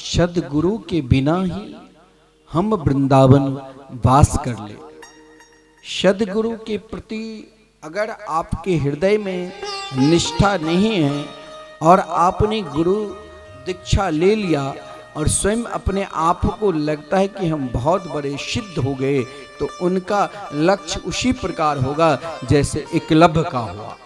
सदगुरु के बिना ही हम वृंदावन वास कर ले। सदगुरु के प्रति अगर आपके हृदय में निष्ठा नहीं है और आपने गुरु दीक्षा ले लिया और स्वयं अपने आप को लगता है कि हम बहुत बड़े सिद्ध हो गए, तो उनका लक्ष्य उसी प्रकार होगा जैसे एकलव्य का हुआ।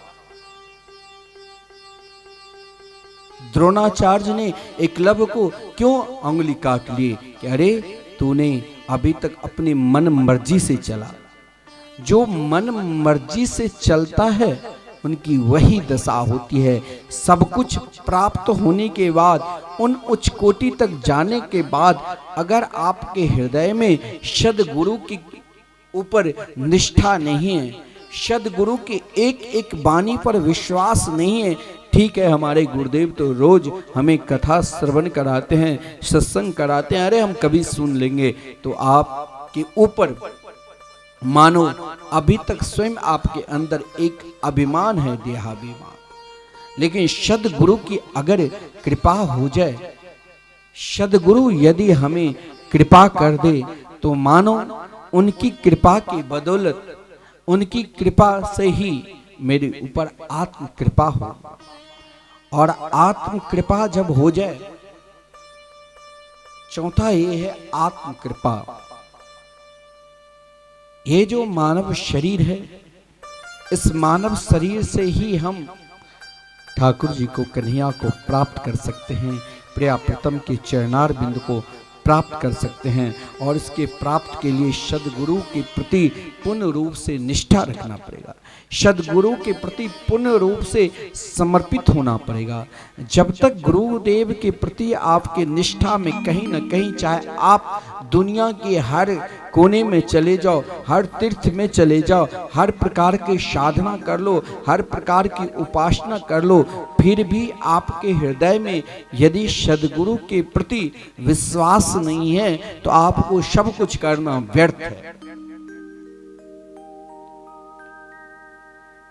द्रोणाचार्य ने एकलव्य को क्यों उंगली काट लिए कि अरे तूने अभी तक अपनी मन मर्जी से चला। जो मन मर्जी से चलता है उनकी वही दशा होती है। सब कुछ प्राप्त होने के बाद, उन उच्च कोटि तक जाने के बाद अगर आपके हृदय में सद्गुरु की ऊपर निष्ठा नहीं है, सद्गुरु की एक एक वाणी पर विश्वास नहीं है। ठीक है, हमारे गुरुदेव तो रोज हमें कथा श्रवण कराते हैं, सत्संग कराते हैं, अरे हम कभी सुन लेंगे। तो आपके ऊपर मानो अभी तक स्वयं आपके अंदर एक अभिमान है, देहाभिमान। लेकिन सद्गुरु की अगर कृपा हो जाए, सद्गुरु यदि हमें कृपा कर दे, तो मानो उनकी कृपा की बदौलत, उनकी कृपा से ही मेरे ऊपर आत्म कृपा हो। और आत्म कृपा जब हो जाए, चौथा ये है आत्म कृपा। ये जो मानव शरीर है, इस मानव शरीर से ही हम ठाकुर जी को, कन्हैया को प्राप्त कर सकते हैं, प्रिया प्रीतम के चरणार बिंद को प्राप्त कर सकते हैं। और इसके प्राप्त के लिए सद्गुरु के प्रति पूर्ण रूप से निष्ठा रखना पड़ेगा, सद्गुरु के प्रति पूर्ण रूप से समर्पित होना पड़ेगा। जब तक गुरुदेव के प्रति आपके निष्ठा में कहीं न कहीं, चाहे आप दुनिया के हर कोने में चले जाओ, हर तीर्थ में चले जाओ, हर प्रकार की साधना कर लो, हर प्रकार की उपासना कर लो, फिर भी आपके हृदय में यदि सद्गुरु के प्रति विश्वास नहीं है, तो आपको सब कुछ करना व्यर्थ है।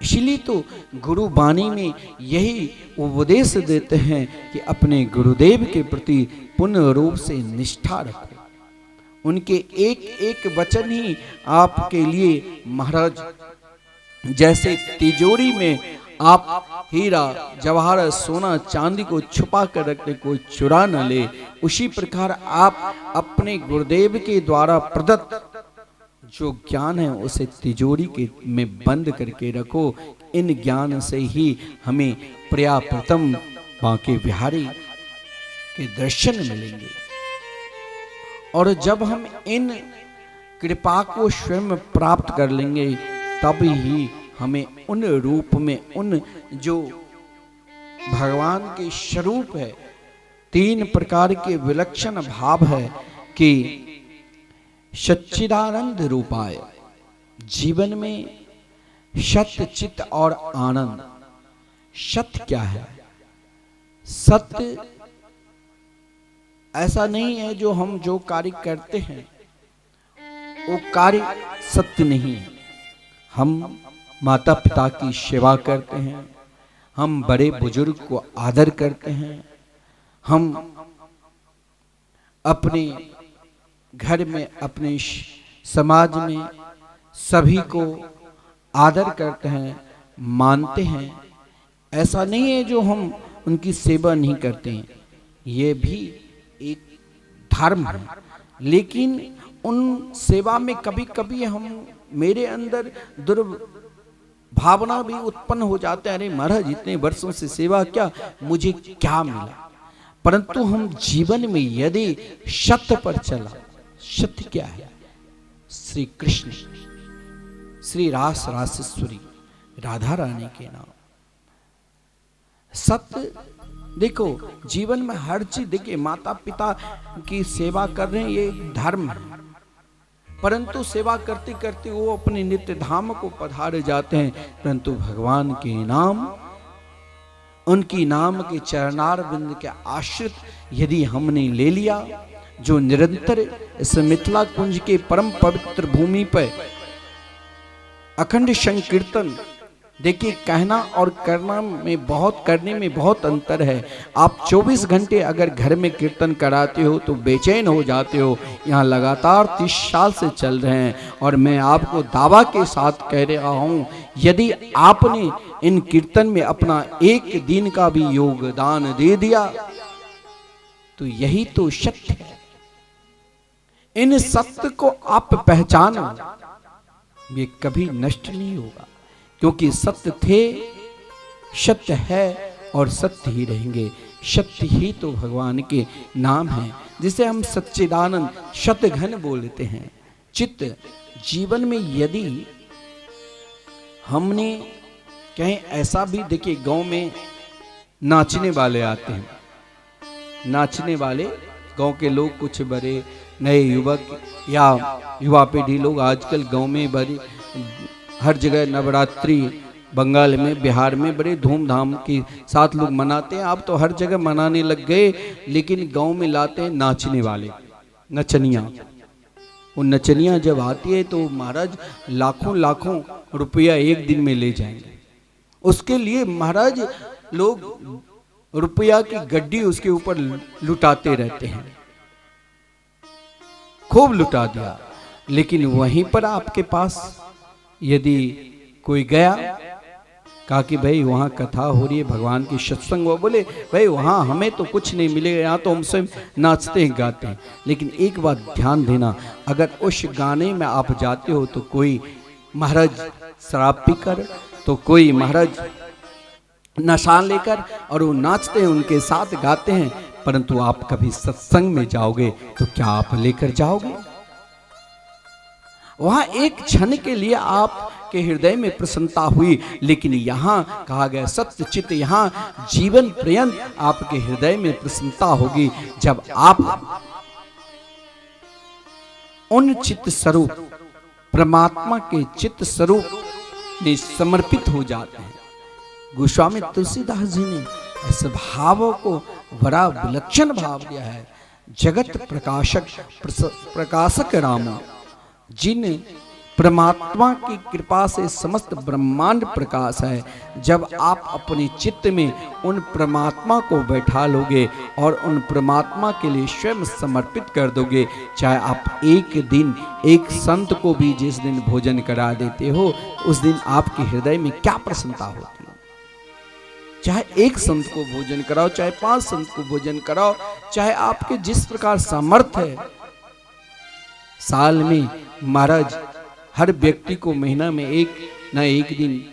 इसलिए तो गुरु वाणी में यही उपदेश देते हैं कि अपने गुरुदेव के प्रति पूर्ण रूप से निष्ठा रखो। उनके एक एक वचन ही आपके लिए महाराज, जैसे तिजोरी में आप हीरा जवाहर सोना चांदी को छुपा कर रखते, कोई चुरा न ले, उसी प्रकार आप अपने गुरुदेव के द्वारा प्रदत्त जो ज्ञान है उसे तिजोरी के में बंद करके रखो। इन ज्ञान से ही हमें प्रिया प्रथम बांके बिहारी के दर्शन मिलेंगे। और जब हम इन कृपा को स्वयं प्राप्त कर लेंगे, तब ही हमें उन रूप में, उन जो भगवान के स्वरूप है, तीन प्रकार के विलक्षण भाव है कि सच्चिदानंद रूपाय, जीवन में सत्य चित्त और आनंद। सत्य क्या है? सत्य ऐसा नहीं है जो हम जो कार्य करते हैं वो कार्य सत्य नहीं है। हम माता पिता की सेवा करते हैं, हम बड़े बुजुर्ग को आदर करते हैं, हम अपने घर में, अपने समाज में सभी को आदर करते हैं, मानते हैं। ऐसा नहीं है जो हम उनकी सेवा नहीं करते हैं, ये भी एक धर्म है। लेकिन उन सेवा में कभी कभी हम, मेरे अंदर दुर्भावना भी उत्पन्न हो जाते हैं, अरे महाराज इतने वर्षों से सेवा, क्या मुझे क्या मिला। परंतु हम जीवन में यदि सत्य पर चला, सत्य क्या है? श्री कृष्ण, श्री रास रासेश्वरी राधा रानी के नाम। सत्य देखो, जीवन में हर चीज, देखिए माता पिता की सेवा कर रहे हैं, ये धर्म है। परंतु सेवा करते करते वो अपने नित्य धाम को पधार जाते हैं। परंतु भगवान के नाम, उनकी नाम के चरणार बिंद के आश्रित यदि हमने ले लिया, जो निरंतर इस मिथिला कुंज के परम पवित्र भूमि पर अखंड संकीर्तन देखिए, कहना और करने में बहुत अंतर है। आप 24 घंटे अगर घर में कीर्तन कराते हो तो बेचैन हो जाते हो। यहाँ लगातार 30 साल से चल रहे हैं और मैं आपको दावा के साथ कह रहा हूँ, यदि आपने इन कीर्तन में अपना एक दिन का भी योगदान दे दिया तो यही तो सत्य है। इन सत्य को आप पहचानो, ये कभी नष्ट नहीं होगा, क्योंकि सत्य थे, सत्य है और सत्य ही रहेंगे। सत्य ही तो भगवान के नाम हैं, जिसे हम सच्चिदानंद शतघन बोलते हैं। चित्त जीवन में यदि हमने कहीं ऐसा भी, देखिए गांव में नाचने वाले आते हैं, नाचने वाले गांव के लोग, कुछ बड़े नए युवक या युवा पीढ़ी लोग आजकल गांव में बड़ी हर जगह नवरात्रि बंगाल में, बिहार में बड़े धूमधाम के साथ लोग मनाते हैं। अब तो हर जगह मनाने लग गए, लेकिन गांव में लाते हैं नाचने वाले, नचनिया। वो नचनिया जब आती है तो महाराज लाखों लाखों रुपया एक दिन में ले जाएंगे। उसके लिए महाराज लोग रुपया की गड्डी उसके ऊपर लुटाते रहते हैं, खूब लुटा दिया। लेकिन वहीं पर आपके पास यदि कोई गया, कहा कि भाई वहाँ कथा हो रही है, भगवान की सत्संग, वो बोले भाई वहाँ हमें तो कुछ नहीं मिलेगा, यहाँ तो हम सब नाचते हैं गाते हैं। लेकिन एक बात ध्यान देना, अगर उस गाने में आप जाते हो तो कोई महाराज शराब पीकर, तो कोई महाराज नशा लेकर, और वो नाचते हैं, उनके साथ गाते हैं, परंतु आप कभी सत्संग में जाओगे तो क्या आप लेकर जाओगे? वहां एक क्षण के लिए आपके हृदय में प्रसन्नता हुई, लेकिन यहां कहा गया सत्य चित्त, यहां जीवन पर्यंत आपके हृदय में प्रसन्नता होगी जब आप उन चित्त स्वरूप परमात्मा के चित्त स्वरूप में समर्पित हो जाते हैं। गोस्वामी तुलसीदास जी ने इस भावों को बड़ा विलक्षण भाव दिया है। जगत प्रकाशक राम, जिन परमात्मा की कृपा से समस्त ब्रह्मांड प्रकाश है, जब आप अपने चित्त में उन परमात्मा को बैठा लोगे और उन परमात्मा के लिए स्वयं समर्पित कर दोगे, चाहे आप एक दिन एक संत को भी जिस दिन भोजन करा देते हो, उस दिन आपके हृदय में क्या प्रसन्नता होती है। चाहे एक संत को भोजन कराओ, चाहे 5 संत को भोजन कराओ, चाहे आपके जिस प्रकार सामर्थ्य है। साल में महाराज हर व्यक्ति को महीना में एक ना एक दिन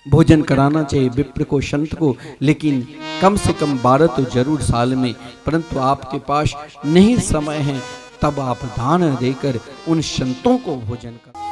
भोजन कराना चाहिए, विप्र को, संत को, लेकिन कम से कम 12 तो जरूर साल में। परंतु आपके पास नहीं समय है, तब आप दान देकर उन संतों को भोजन करें।